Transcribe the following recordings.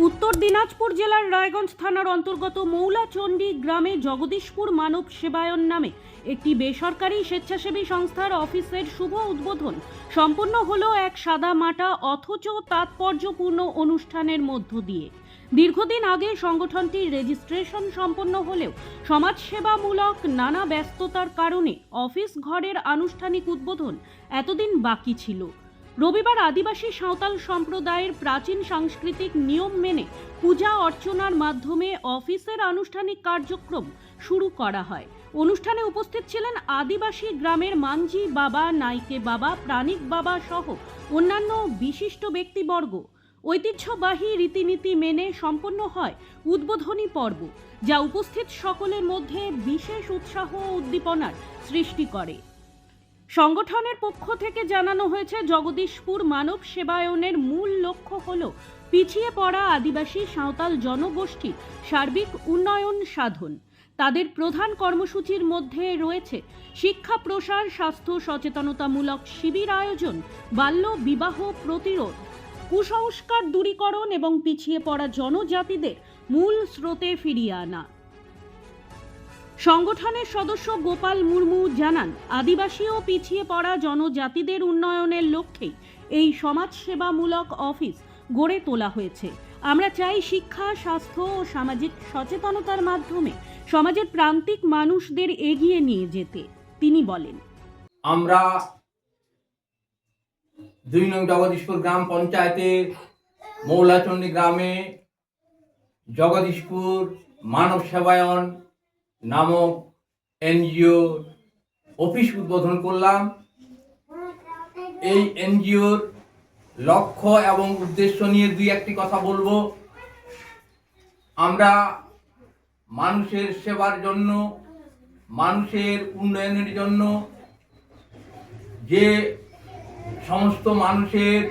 উত্তর দিনাজপুর জেলার রায়গঞ্জ থানার অন্তর্গত মৌলাচণ্ডী গ্রামে জগদীশপুর মানব সেবায়ন নামে একটি বেসরকারি স্বেচ্ছাসেবী সংস্থার অফিসের শুভ উদ্বোধন সম্পন্ন হলো এক সাদামাটা অথচ তাৎপর্যপূর্ণ অনুষ্ঠানের মধ্য দিয়ে। দীর্ঘদিন আগে সংগঠনটির রেজিস্ট্রেশন সম্পন্ন হলেও সমাজসেবামূলক নানা ব্যস্ততার কারণে অফিস ঘরের আনুষ্ঠানিক উদ্বোধন এতদিন বাকি ছিল। রবিবার আদিবাসী সাঁওতাল সম্প্রদায়ের প্রাচীন সাংস্কৃতিক নিয়ম মেনে পূজা অর্চনার মাধ্যমে অফিসের আনুষ্ঠানিক কার্যক্রম শুরু করা হয়। অনুষ্ঠানে উপস্থিত ছিলেন আদিবাসী গ্রামের মাঞ্জি বাবা, নাইকে বাবা, প্রাণিক বাবা সহ অন্যান্য বিশিষ্ট ব্যক্তিবর্গ। ঐতিহ্যবাহী রীতিনীতি মেনে সম্পন্ন হয় উদ্বোধনী পর্ব, যা উপস্থিত সকলের মধ্যে বিশেষ উৎসাহ ও উদ্দীপনার সৃষ্টি করে। সংগঠনের পক্ষ থেকে জানানো হয়েছে, জগদীশপুর মানব সেবায়নের মূল লক্ষ্য হল পিছিয়ে পড়া আদিবাসী সাঁওতাল জনগোষ্ঠীর সার্বিক উন্নয়ন সাধন। তাদের প্রধান কর্মসূচির মধ্যে রয়েছে শিক্ষা প্রসার, স্বাস্থ্য সচেতনতামূলক শিবির আয়োজন, বাল্য বিবাহ প্রতিরোধ, কুসংস্কার দূরীকরণ এবং পিছিয়ে পড়া জনজাতিদের মূল স্রোতে ফিরিয়ে আনা। সংগঠনের সদস্য গোপাল মুর্মু জানান, আদিবাসী ও পিছিয়ে পড়া জনজাতিদের উন্নয়নের লক্ষ্যেই এই সমাজসেবামূলক অফিস গড়ে তোলা হয়েছে। আমরা চাই শিক্ষা, স্বাস্থ্য ও সামাজিক সচেতনতার মাধ্যমে সমাজের প্রান্তিক মানুষদের এগিয়ে নিয়ে যেতে। তিনি বলেন, আমরা 2 নং জগদীশপুর গ্রাম পঞ্চায়েতের মৌলাচণ্ডী গ্রামে জগদীশপুর মানব সেবায়ন নামক এনজিও অফিস উদ্বোধন করলাম। এই এনজিওর লক্ষ্য এবং উদ্দেশ্য নিয়ে 2-1টি কথা বলবো। আমরা মানুষের সেবার জন্য, মানুষের উন্নয়নের জন্য, যে সমস্ত মানুষের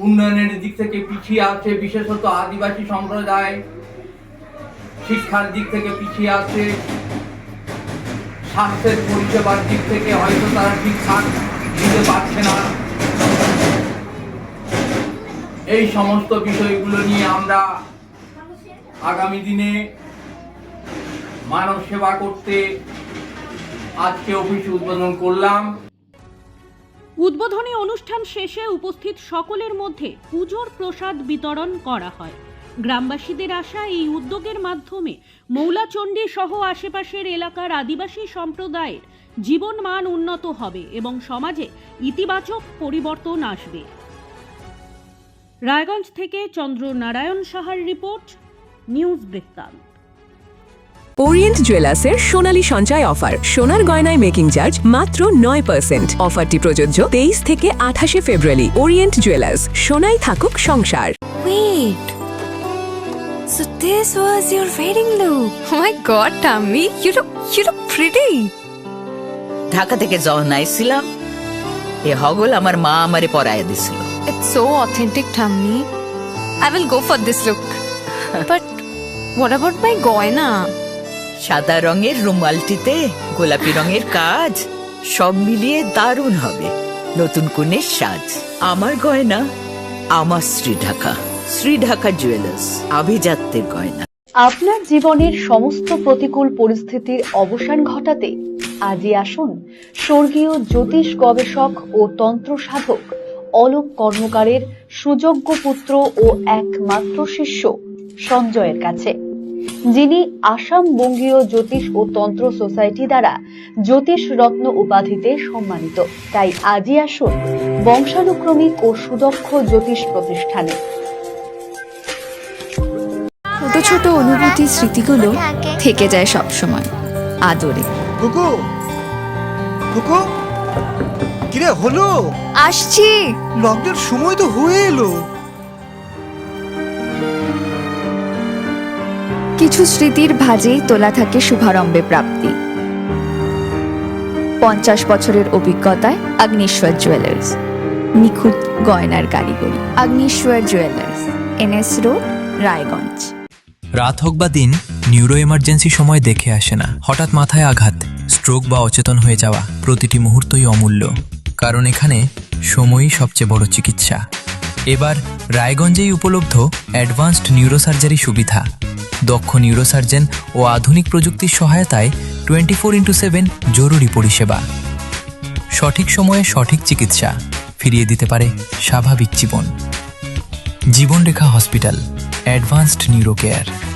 উন্নয়নের দিক থেকে পিছিয়ে আছে, বিশেষত আদিবাসী সম্প্রদায় শিক্ষার দিক থেকে পিছিয়ে আছে, স্বাস্থ্যের পরিষেবার দিক থেকে হয়তো তারা ঠিকঠাক দিতে পারছে না, এই সমস্ত বিষয়গুলো নিয়ে আমরা আগামী দিনে মানব সেবা করতে আজকে অফিস উদ্বোধন করলাম। উদ্বোধনী অনুষ্ঠান শেষে উপস্থিত সকলের মধ্যে পুজোর প্রসাদ বিতরণ করা হয়। গ্রামবাসীদের আশা, এই উদ্যোগের মাধ্যমে মৌলাচণ্ডী সহ আশেপাশের এলাকার আদিবাসী সম্প্রদায়ের জীবনমান উন্নত হবে এবং সমাজে ইতিবাচক পরিবর্তন আসবে। রায়গঞ্জ থেকে চন্দ্রনারায়ণ সাহার রিপোর্ট, নিউজ বৃত্তান্ত। ওরিয়েন্ট জুয়েলার্সের সোনালী সঞ্চয় অফার, সোনার গয়নায় মেকিং চার্জ মাত্র 9%। অফারটি প্রযোজ্য 23 থেকে 28 ফেব্রুয়ারি। ওরিয়েন্ট জুয়েলার্স, সোনাই থাকুক সংসার। Wait, so this was your wedding look? Oh my God, Tammy, you look pretty. Dhaka থেকে যখন আইছিলাম, এ হগল আমার মা আমারে পরায় দিছিল। It's so authentic, Tammy. I will go for this look. But what about my goina? সাদা রঙের রুমালটিতে গোলাপি রঙের কাজ, সব মিলিয়ে দারুণ হবে নতুন কনের সাজ। আমার গয়না, আমার শ্রী ঢাকা জুয়েলার্স, আভিজাত্যের গয়না। আপনার জীবনের সমস্ত প্রতিকূল পরিস্থিতির অবসান ঘটাতে আজই আসুন স্বর্গীয় জ্যোতিষ গবেষক ও তন্ত্র সাধক অলোক কর্মকারের সুযোগ্য পুত্র ও একমাত্র শিষ্য সঞ্জয়ের কাছে, যিনি আসাম বঙ্গীয় জ্যোতিষ ও তন্ত্র সোসাইটি দ্বারা জ্যোতিষ রত্ন উপাধিতে সম্মানিত। তাই আজই আসুন বংশানুক্রমিক ও সুদক্ষ জ্যোতিষ প্রতিষ্ঠানে। ছোট ছোট অনুভূতি, স্মৃতিগুলো থেকে যায় সব সময় আদরে। কুকু কুকু, কিরে হলো? আসছি। লকডাউন সময় তো হয়ে এলো। কিছু স্মৃতির ভাজেই তোলা থাকে শুভারম্ভে প্রাপ্তি। 50 বছরের অভিজ্ঞতায় অগ্নিশ্বর জুয়েলার্স, নিখুঁত গয়নার কারিগরি। Agnishwar jewellers, NS road, Raiganj. রাত হোক বা দিন, নিউরো এমার্জেন্সি সময় দেখে আসে না। হঠাৎ মাথায় আঘাত, স্ট্রোক বা অচেতন হয়ে যাওয়া, প্রতিটি মুহূর্তই অমূল্য। কারণ এখানে সময়ই সবচেয়ে বড় চিকিৎসা। এবার রায়গঞ্জেই উপলব্ধ অ্যাডভান্সড নিউরোসার্জারি সুবিধা। দক্ষ নিউরোসার্জন ও আধুনিক প্রযুক্তির সহায়তায় 24x7 জরুরি পরিষেবা। সঠিক সময়ে সঠিক চিকিৎসা ফিরিয়ে দিতে পারে স্বাভাবিক জীবন। জীবনরেখা হসপিটাল, অ্যাডভান্সড নিউরো কেয়ার।